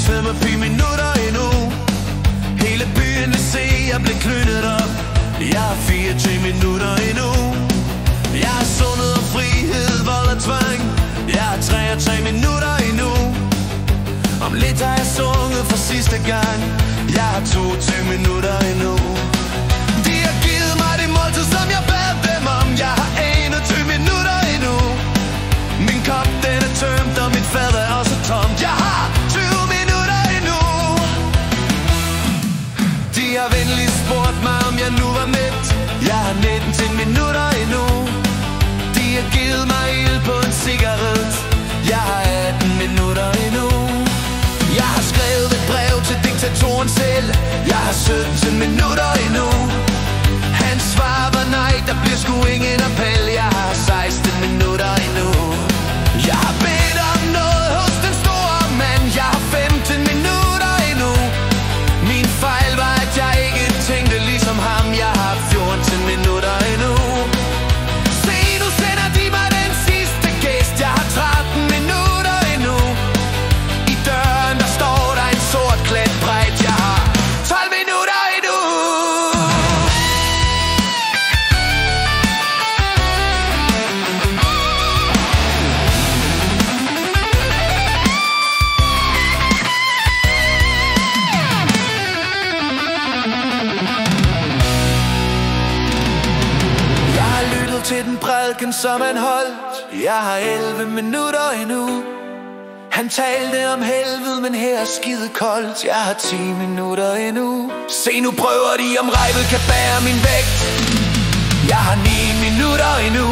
taget mig 4 minutter endnu. Hele byen vil se, jeg blev knyttet op. Jeg har 24 minutter endnu. Jeg har sundhed og frihed, vold og tvang. Jeg har 3 minutter endnu. Om lidt har jeg sunget for sidste gang. Jeg har 22 minutter endnu. De har givet mig det måltid, som jeg bad dem om. Jeg har 21 minutter endnu. Min kop den er tømt, og mit fad er også tomt. Jeg har 20 minutter endnu. De har venligst spurgt mig, om jeg nu var mæt. Jeg har 19 minutter endnu. De har givet mig ild på en cigaret. Jeg har 18 minutter endnu. Jeg har skrevet et brev til diktatoren selv. Jeg har 17 minutter endnu. Hans svar var nej, der bliver sgu ingen appel. Jeg har 16 minutter endnu. Jeg har bedt om noget hos den store mand. Jeg har 15 minutter endnu. Min fejl var, at jeg ikke tænkte ligesom ham. Jeg har 14 minutter endnu. Se, nu sender de mig den sidste gæst. Jeg har 13 minutter endnu. I døren der står der en sort klædt præt. Jeg har 12 minutter endnu. Jeg har lyttet til den prædiken, som han holdt. Jeg har 11 minutter endnu. Han talte om helvede, men her er skide koldt. Jeg har 10 minutter endnu. Se, nu prøver de, om rejvet kan bære min vægt. Jeg har 9 minutter endnu.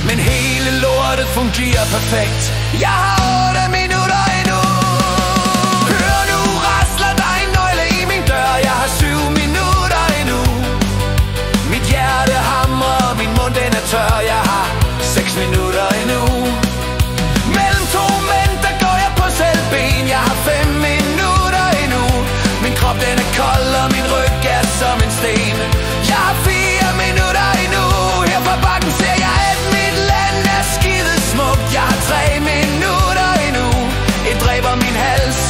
Men hele lortet fungerer perfekt. Jeg har 8 minutter endnu. Hør nu, rasler der en nøgle i min dør. Jeg har 7 minutter endnu. Mit hjerte hamrer, og min mund den er tør. Jeg har 6 minutter endnu. Mellem to mænd, der går jeg på selvben. Jeg har 5 minutter endnu. Min krop den er kold, og min ryg er som en sten. Jeg har 4 minutter endnu. Her fra bakken ser jeg, at mit land er skide smukt. Jeg har 3 minutter endnu. Et dræber min hals.